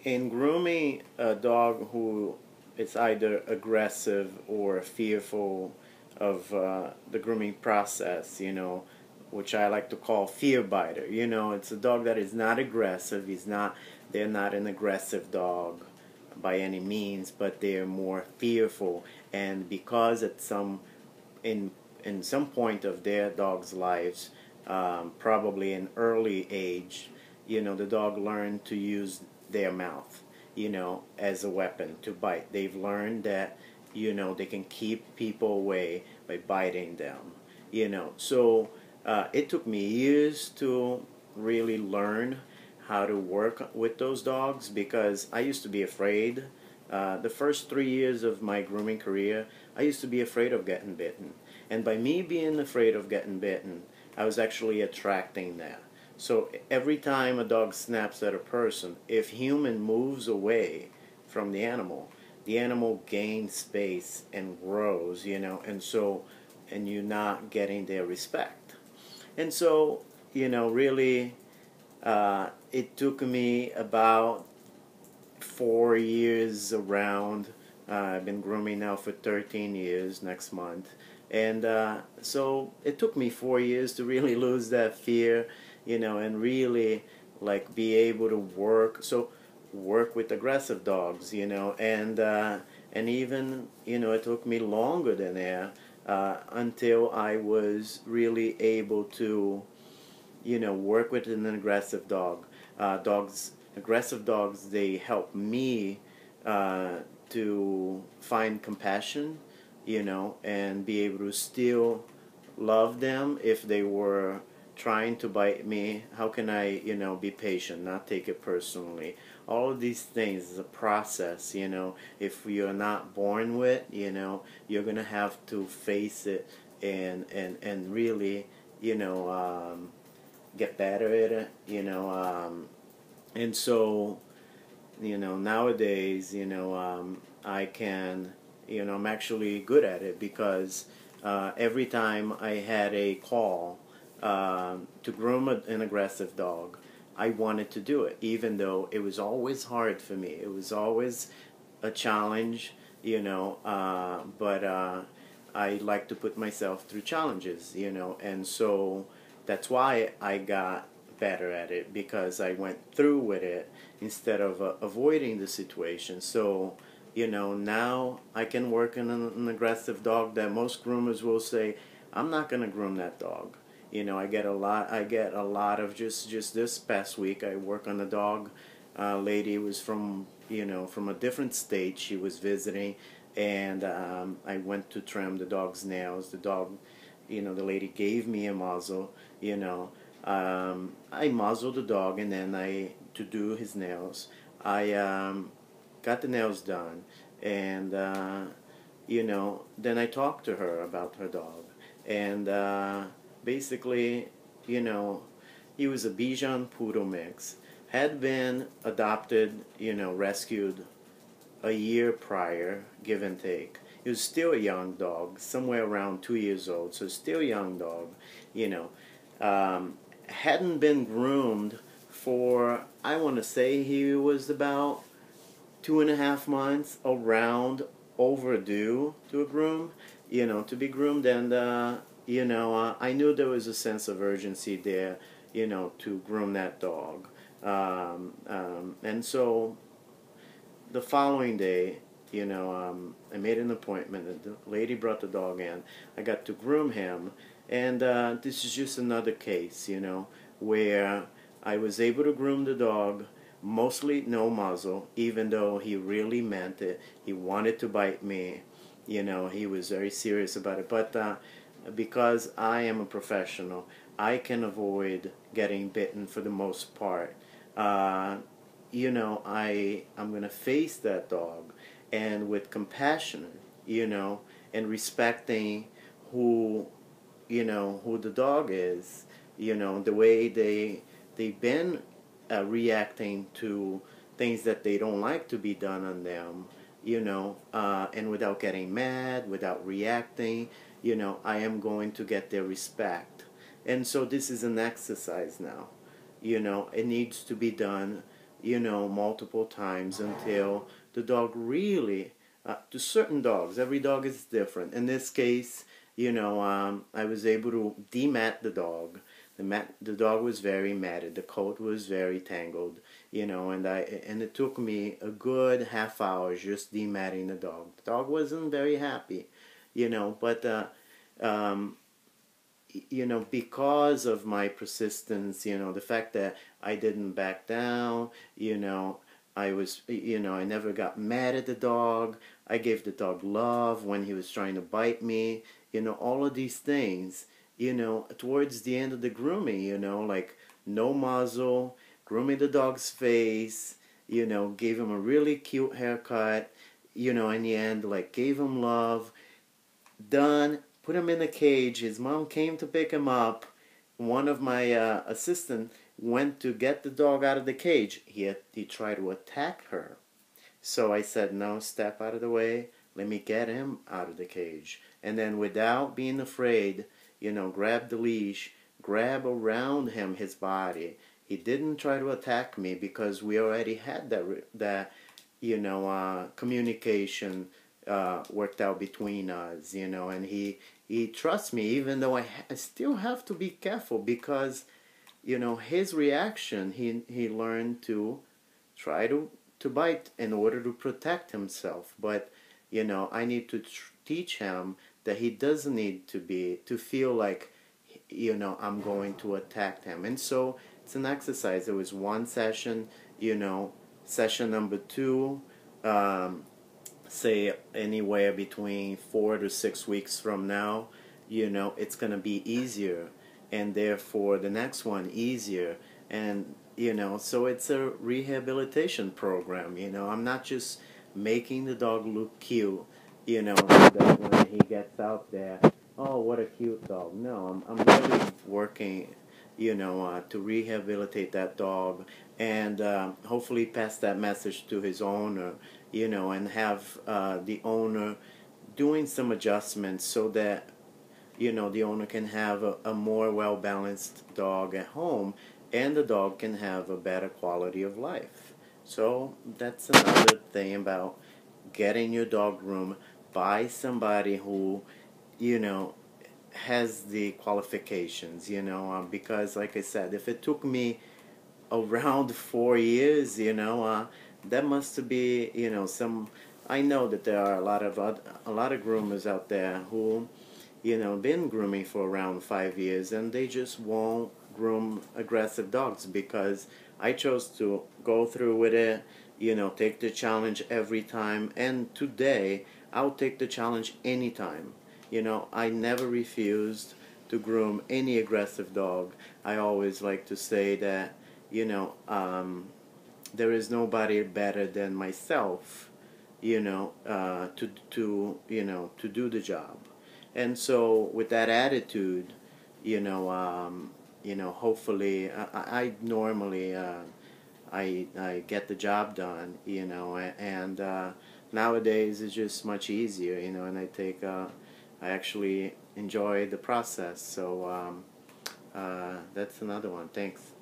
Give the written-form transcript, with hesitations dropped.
in grooming a dog who is either aggressive or fearful of the grooming process, which I like to call fear biter. It's a dog that is not aggressive. They're not an aggressive dog by any means, but they're more fearful. And because in some point of their dog's lives, probably in early age, the dog learned to use their mouth, as a weapon to bite. They've learned that, they can keep people away by biting them, So it took me years to really learn how to work with those dogs because I used to be afraid. The first 3 years of my grooming career, I used to be afraid of getting bitten. And by me being afraid of getting bitten, I was actually attracting that. So every time a dog snaps at a person, if human moves away from the animal gains space and grows, and you're not getting their respect. And so, really, it took me about 4 years around. I've been grooming now for 13 years next month. And so it took me 4 years to really lose that fear, and really be able to work with aggressive dogs, and even, it took me longer than that until I was really able to, work with an aggressive dog. Aggressive dogs, they help me to find compassion, and be able to still love them if they were trying to bite me. How can I, be patient, not take it personally? All of these things is a process, If you're not born with, you're going to have to face it and really, get better at it, and so, nowadays, I can, I'm actually good at it because every time I had a call to groom an aggressive dog, I wanted to do it, even though it was always hard for me. It was always a challenge, but I like to put myself through challenges, and so that's why I got better at it, because I went through with it instead of avoiding the situation. So, now I can work in an aggressive dog that most groomers will say, I'm not going to groom that dog. I get a lot of just this past week I work on a dog. Lady was from a different state. She was visiting, and I went to trim the dog's nails. The dog, the lady gave me a muzzle. I muzzled the dog, and then to do his nails, I got the nails done, and then I talked to her about her dog, and basically, he was a Bichon Poodle mix, had been adopted, rescued a year prior, give and take. He was still a young dog, somewhere around 2 years old, so still a young dog, hadn't been groomed for, I want to say he was about 2.5 months, around overdue to a groom, to be groomed, and I knew there was a sense of urgency there, to groom that dog, and so the following day, I made an appointment, and the lady brought the dog in. I got to groom him, and this is just another case, where I was able to groom the dog, mostly no muzzle, even though he really meant it. He wanted to bite me, he was very serious about it, but because I am a professional, I can avoid getting bitten for the most part. I'm going to face that dog, and with compassion, and respecting who the dog is, the way they've been reacting to things that they don't like to be done on them, and without getting mad, without reacting, I am going to get their respect. And so this is an exercise now. It needs to be done multiple times until the dog really, to certain dogs, every dog is different. In this case, I was able to demat the dog. The dog was very matted. The coat was very tangled, and it took me a good half hour just dematting the dog. The dog wasn't very happy, but um, because of my persistence, the fact that I didn't back down, I never got mad at the dog. I gave the dog love when he was trying to bite me, all of these things, towards the end of the grooming, like no muzzle, grooming the dog's face, gave him a really cute haircut, in the end, like gave him love, done, put him in a cage. His mom came to pick him up. One of my assistant went to get the dog out of the cage. He tried to attack her. So I said, no, step out of the way. Let me get him out of the cage. And then without being afraid, grab the leash, grab around him his body. He didn't try to attack me because we already had that communication worked out between us, and he trusts me, even though I still have to be careful because, his reaction, he learned to try to bite in order to protect himself. But, I need to teach him that he doesn't need to feel like, I'm going to attack him. And so it's an exercise. It was one session, session number two, say anywhere between 4 to 6 weeks from now, it's going to be easier, and therefore the next one easier. And so it's a rehabilitation program. I'm not just making the dog look cute, so that when he gets out there, oh, what a cute dog. No, I'm really working, to rehabilitate that dog, and hopefully pass that message to his owner, and have the owner doing some adjustments so that, the owner can have a more well-balanced dog at home, and the dog can have a better quality of life. So that's another thing about getting your dog groomed by somebody who, you know, has the qualifications, because like I said, if it took me around 4 years, that must be, some. I know that there are a lot of groomers out there who, been grooming for around 5 years, and they just won't groom aggressive dogs because I chose to go through with it, take the challenge every time, and today I'll take the challenge anytime. I never refused to groom any aggressive dog. I always like to say that, there is nobody better than myself, to do the job. And so with that attitude, hopefully, I normally I get the job done, and nowadays it's just much easier, and I actually enjoy the process. So that's another one. Thanks.